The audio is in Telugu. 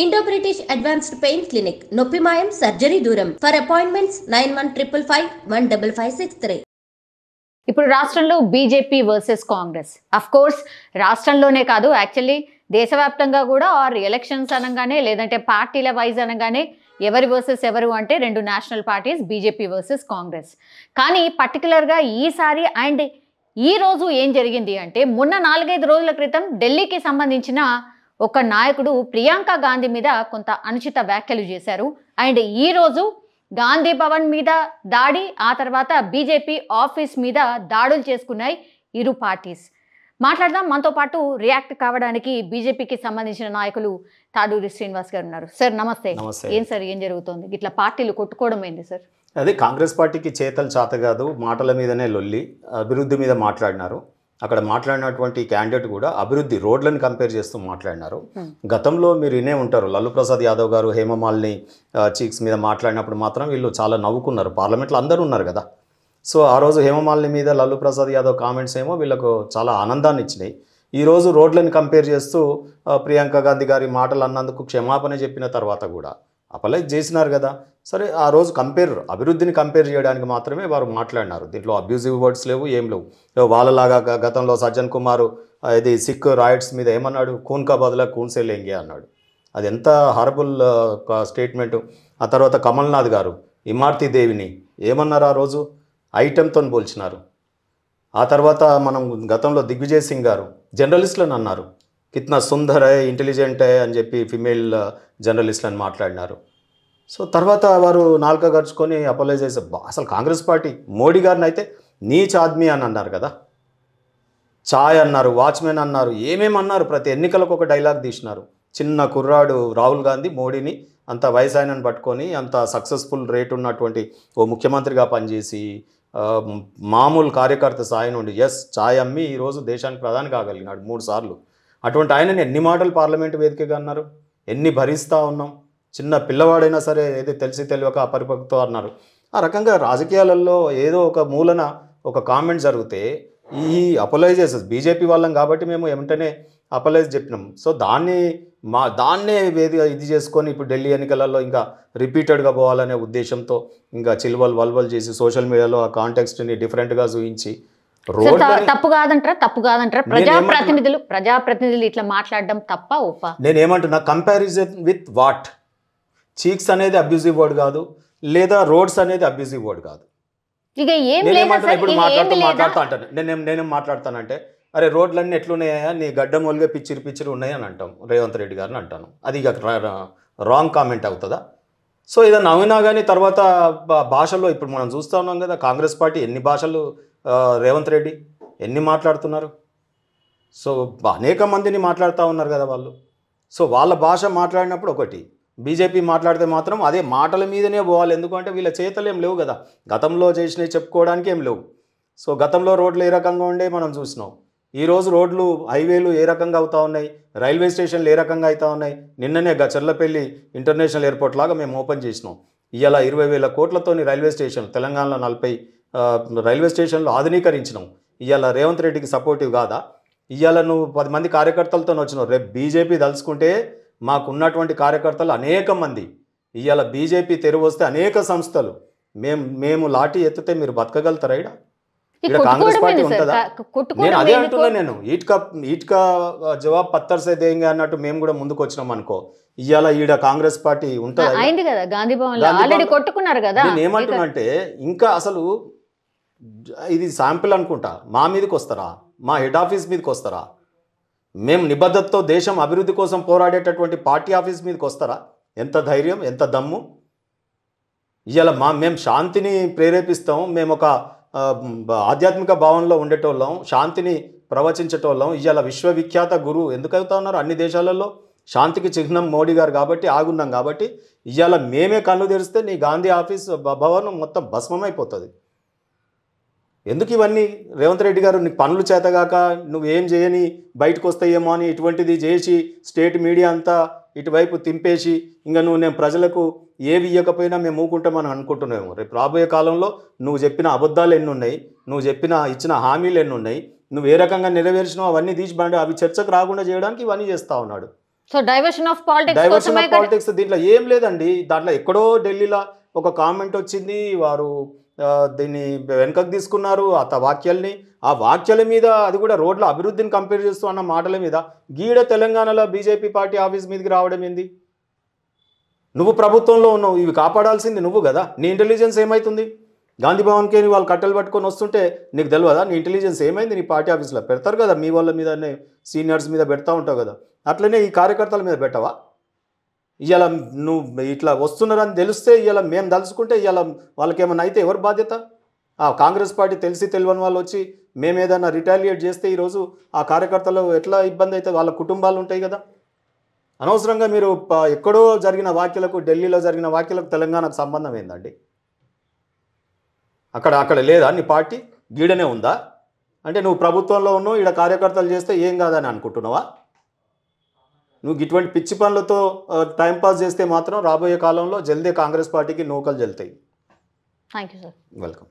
Indo British advanced pain clinic, నొప్పి మాయం, సర్జరీ దూరం. For appointments 9155556563. ఇప్పుడు రాష్ట్రంలో BJP versus Congress. Of course రాష్ట్రంలోనే కాదు, యాక్చువల్లీ దేశవ్యాప్తంగా కూడా ఆర్ ఎలక్షన్స్ అనగానే లేదంటే పార్టీల వైజ్ అనగానే ఎవరి వర్సెస్ ఎవరు అంటే రెండు national parties, BJP versus Congress. కానీ పర్టికులర్గా ఈసారి అండ్ ఈ రోజు ఏం జరిగింది అంటే, మొన్న 4-5 రోజుల క్రితం ఢిల్లీకి సంబంధించిన ఒక నాయకుడు ప్రియాంక గాంధీ మీద కొంత అనుచిత వ్యాఖ్యలు చేశారు. అండ్ ఈరోజు గాంధీ భవన్ మీద దాడి, ఆ తర్వాత బీజేపీ ఆఫీస్ మీద దాడులు చేసుకున్నాయి ఇరు పార్టీస్. మాట్లాడదాం. మనతో పాటు రియాక్ట్ కావడానికి బీజేపీకి సంబంధించిన నాయకులు తాడూరి శ్రీనివాస్ గారు ఉన్నారు. సార్ నమస్తే. ఏం సార్ ఏం జరుగుతోంది? ఇట్లా పార్టీలు కొట్టుకోవడం ఏంది సార్? అదే కాంగ్రెస్ పార్టీకి చేతలు చేత కాదు, మాటల మీదనే లొల్లి. అభివృద్ధి మీద మాట్లాడినారు. అక్కడ మాట్లాడినటువంటి క్యాండిడేట్ కూడా అభివృద్ధి రోడ్లను కంపేర్ చేస్తూ మాట్లాడినారు. గతంలో మీరు వినే ఉంటారు, లల్లు ప్రసాద్ యాదవ్ గారు హేమమాలిని చీక్స్ మీద మాట్లాడినప్పుడు మాత్రం వీళ్ళు చాలా నవ్వుకున్నారు. పార్లమెంట్లో అందరూ ఉన్నారు కదా. సో ఆ రోజు హేమమాలిని మీద లల్లు ప్రసాద్ యాదవ్ కామెంట్స్ ఏమో వీళ్ళకు చాలా ఆనందాన్ని ఇచ్చినాయి. ఈరోజు రోడ్లను కంపేర్ చేస్తూ ప్రియాంక గాంధీ గారి మాటలు అన్నందుకు క్షమాపణ చెప్పిన తర్వాత కూడా అపలైజ్ చేసినారు కదా. సరే, ఆ రోజు అభివృద్ధిని కంపేర్ చేయడానికి మాత్రమే వారు మాట్లాడినారు. దీంట్లో అబ్యూజివ్ వర్డ్స్ లేవు, ఏం లేవు. వాళ్ళలాగా గతంలో సజ్జన్ కుమార్ ఇది సిక్ రాయిట్స్ మీద ఏమన్నాడు, ఖూన్ కా బదులా ఖూన్ సే లేంగే అన్నాడు. అది ఎంత హారబుల్ స్టేట్మెంటు. ఆ తర్వాత కమల్నాథ్ గారు ఇమార్తి దేవిని ఏమన్నారు, ఆ రోజు ఐటెంతో పోల్చినారు. ఆ తర్వాత మనం గతంలో దిగ్విజయ్ సింగ్ గారు జర్నలిస్టులను అన్నారు, కిత్నా సుందర్ హై, ఇంటెలిజెంట్ హై అని చెప్పి ఫిమేల్ జర్నలిస్టులను మాట్లాడినారు. సో తర్వాత వారు నాలుక గరుచుకొని అపోలైజ్ చేశారు. అసలు కాంగ్రెస్ పార్టీ మోడీ గారిని అయితే నీచ్ ఆద్మీ అని అన్నారు కదా, ఛాయ్ అన్నారు, వాచ్మెన్ అన్నారు, ఏమేమన్నారు. ప్రతి ఎన్నికలకు ఒక డైలాగ్ తీసినారు. చిన్న కుర్రాడు రాహుల్ గాంధీ మోడీని అంత వయసు ఆయనను పట్టుకొని అంత సక్సెస్ఫుల్ రేట్ ఉన్నటువంటి ఓ ముఖ్యమంత్రిగా పనిచేసి మామూలు కార్యకర్త స్థాయి నుండి ఛాయ్ అమ్మి ఈరోజు దేశానికి ప్రధాని కాగలిగినాడు 3 సార్లు. అటువంటి ఆయనని ఎన్ని మాటలు పార్లమెంటు వేదికగా అన్నారు, ఎన్ని భరిస్తూ ఉన్నాం. చిన్న పిల్లవాడైనా సరే ఏదో తెలిసి తెలియక అపరిపక్వత అన్నారు. ఆ రకంగా రాజకీయాలలో ఏదో ఒక మూలన ఒక కామెంట్ జరిగితే ఈ అపోలైజెస్ బీజేపీ వాళ్ళం కాబట్టి మేము వెంటనే అపోలైజ్ చెప్పినాం. సో దాన్నే ఇది చేసుకొని ఇప్పుడు ఢిల్లీ ఎన్నికలలో ఇంకా రిపీటెడ్గా పోవాలనే ఉద్దేశంతో ఇంకా వల్వల్ చేసి సోషల్ మీడియాలో ఆ కాంటెక్స్ట్ని డిఫరెంట్గా చూపించి తప్పు కాదంటారా? ప్రజాప్రతినిధులు ఇట్లా మాట్లాడడం తప్ప ఒప్ప? నేనేమంటున్నా, కంపారిజన్ విత్ వాట్? చీక్స్ అనేది అబ్యూజివ్ వర్డ్ కాదు, లేదా రోడ్స్ అనేది అబ్యూజివ్ వర్డ్ కాదు. ఇప్పుడు మాట్లాడుతా అంటాను నేనేం మాట్లాడతానంటే, అరే రోడ్లన్నీ ఎట్లున్నాయా, నీ గడ్డ మూలుగా పిచ్చిరి ఉన్నాయి అని అంటాం రేవంత్ రెడ్డి గారిని అంటాను. అది ఇక రాంగ్ కామెంట్ అవుతుందా? సో ఏదైనా నవ్వినా కానీ తర్వాత భాషలో ఇప్పుడు మనం చూస్తూ ఉన్నాం కదా, కాంగ్రెస్ పార్టీ ఎన్ని భాషలు, రేవంత్ రెడ్డి ఎన్ని మాట్లాడుతున్నారు. సో అనేక మందిని మాట్లాడుతూ ఉన్నారు కదా వాళ్ళు. సో వాళ్ళ భాష మాట్లాడినప్పుడు ఒకటి, బీజేపీ మాట్లాడితే మాత్రం అదే మాటల మీదనే పోవాలి. ఎందుకంటే వీళ్ళ చేతలు ఏం లేవు కదా, గతంలో చేసినవి చెప్పుకోవడానికి ఏం లేవు. సో గతంలో రోడ్లు ఏ రకంగా ఉండే మనం చూసినాం. ఈరోజు రోడ్లు హైవేలు ఏ రకంగా అవుతూ ఉన్నాయి, రైల్వే స్టేషన్లు ఏ రకంగా అవుతూ ఉన్నాయి. నిన్ననే చెర్లపల్లి ఇంటర్నేషనల్ ఎయిర్పోర్ట్ లాగా మేము ఓపెన్ చేసినాం. ఇవాళ 20,000 కోట్లతోని రైల్వే స్టేషన్, తెలంగాణలో 40 రైల్వే స్టేషన్లు ఆధునీకరించినాం. ఇవాళ రేవంత్ రెడ్డికి సపోర్టివ్ కాదా? ఇవాళ నువ్వు 10 మంది కార్యకర్తలతో వచ్చినావు. రేపు బీజేపీ తలుచుకుంటే మాకున్నటువంటి కార్యకర్తలు అనేక మంది, ఇవాళ బీజేపీ తెరువు వస్తే అనేక సంస్థలు, మేము లాఠీ ఎత్తితే మీరు బతకగలుగుతారా? ఇక్కడ కాంగ్రెస్ పార్టీ ఉంటుందా? నేను అదే అంటున్నా. నేను ఈట్కా జవాబ్ పత్తర్ సే దేంగే అన్నట్టు మేము కూడా ముందుకు వచ్చినాం అనుకో, ఇవాళ ఈడ కాంగ్రెస్ పార్టీ ఉంటుందా? నేను ఏమంటున్నా అంటే, ఇంకా అసలు ఇది శాంపిల్ అనుకుంటా. మా మీదకి వస్తారా? మా హెడ్ ఆఫీస్ మీదకి వస్తారా? మేము నిబద్ధతతో దేశం అభివృద్ధి కోసం పోరాడేటటువంటి పార్టీ ఆఫీస్ మీదకి వస్తారా? ఎంత ధైర్యం, ఎంత దమ్ము! ఇవాళ మేము శాంతిని ప్రేరేపిస్తాం, మేము ఒక ఆధ్యాత్మిక భావనలో ఉండేటోళ్ళం, శాంతిని ప్రవచించేటోళ్ళం. ఇవాళ విశ్వవిఖ్యాత గురువు ఎందుకు అవుతా ఉన్నారు అన్ని దేశాలలో? శాంతికి చిహ్నం మోడీ గారు కాబట్టి ఆగున్నాం కాబట్టి ఇవాళ మేమే కళ్ళు తెరిస్తే నీ గాంధీ ఆఫీస్ భవనం మొత్తం భస్మమైపోతుంది. ఎందుకు ఇవన్నీ? రేవంత్ రెడ్డి గారు నీకు పనులు చేతగాక నువ్వేం చేయని బయటకు వస్తాయేమో అని ఇటువంటిది చేసి స్టేట్ మీడియా అంతా ఇటువైపు తింపేసి ఇంకా నేను ప్రజలకు ఏవి ఇవ్వకపోయినా మేము ఊకుంటామని అనుకుంటున్నాము. రేపు రాబోయే కాలంలో నువ్వు చెప్పిన అబద్ధాలు ఎన్ని ఉన్నాయి, నువ్వు ఇచ్చిన హామీలు ఎన్ని ఉన్నాయి, నువ్వు ఏ రకంగా నెరవేర్చినావు అవన్నీ తీసి అవి చర్చకు రాకుండా చేయడానికి ఇవన్నీ చేస్తూ ఉన్నాడు. So diversion of politics diversion of politics దీంట్లో ఏం లేదండి. దాంట్లో ఎక్కడో ఢిల్లీలో ఒక కామెంట్ వచ్చింది, వారు దీన్ని వెనకకు తీసుకున్నారు ఆ వాక్యాల్ని. ఆ వాక్యాల మీద, అది కూడా రోడ్ల అభివృద్ధిని కంపేర్ చేస్తూ అన్న మాటల మీద గీడ తెలంగాణలో బీజేపీ పార్టీ ఆఫీస్ మీదకి రావడం ఏంది? నువ్వు ప్రభుత్వంలో ఉన్నావు, ఇవి కాపాడాల్సింది నువ్వు కదా. నీ ఇంటెలిజెన్స్ ఏమవుతుంది? గాంధీ భవన్కి వాళ్ళు కట్టెలు పట్టుకొని వస్తుంటే నీకు తెలియదా నీ ఇంటెలిజెన్స్ ఏమైంది? నీ పార్టీ ఆఫీస్లో పెడతారు కదా, మీ వాళ్ళ మీదనే సీనియర్స్ మీద పెడతా ఉంటావు కదా. అట్లనే ఈ కార్యకర్తల మీద పెట్టవా? ఇవాళ నువ్వు ఇట్లా వస్తున్నారని తెలిస్తే, ఇవాళ మేము తలుచుకుంటే ఇవాళ వాళ్ళకి ఏమైనా అయితే ఎవరు బాధ్యత? కాంగ్రెస్ పార్టీ తెలిసి తెలియని వాళ్ళు వచ్చి మేము ఏదైనా రిటాలియేట్ చేస్తే ఈరోజు ఆ కార్యకర్తలు ఎట్లా ఇబ్బంది అవుతుంది? వాళ్ళ కుటుంబాలు ఉంటాయి కదా. అనవసరంగా మీరు ఎక్కడో జరిగిన వ్యాఖ్యలకు, ఢిల్లీలో జరిగిన వ్యాఖ్యలకు తెలంగాణకు సంబంధం ఏందండి? అక్కడ లేదా నీ పార్టీ? గీడనే ఉందా? అంటే నువ్వు ప్రభుత్వంలో ఉన్నావు, ఈడ కార్యకర్తలు చేస్తే ఏం కాదని అనుకుంటున్నావా? నువ్వు ఇటువంటి పిచ్చి పనులతో టైంపాస్ చేస్తే మాత్రం రాబోయే కాలంలో జల్దీ కాంగ్రెస్ పార్టీకి నూకలు జల్తాయి. Thank you sir. వెల్కమ్.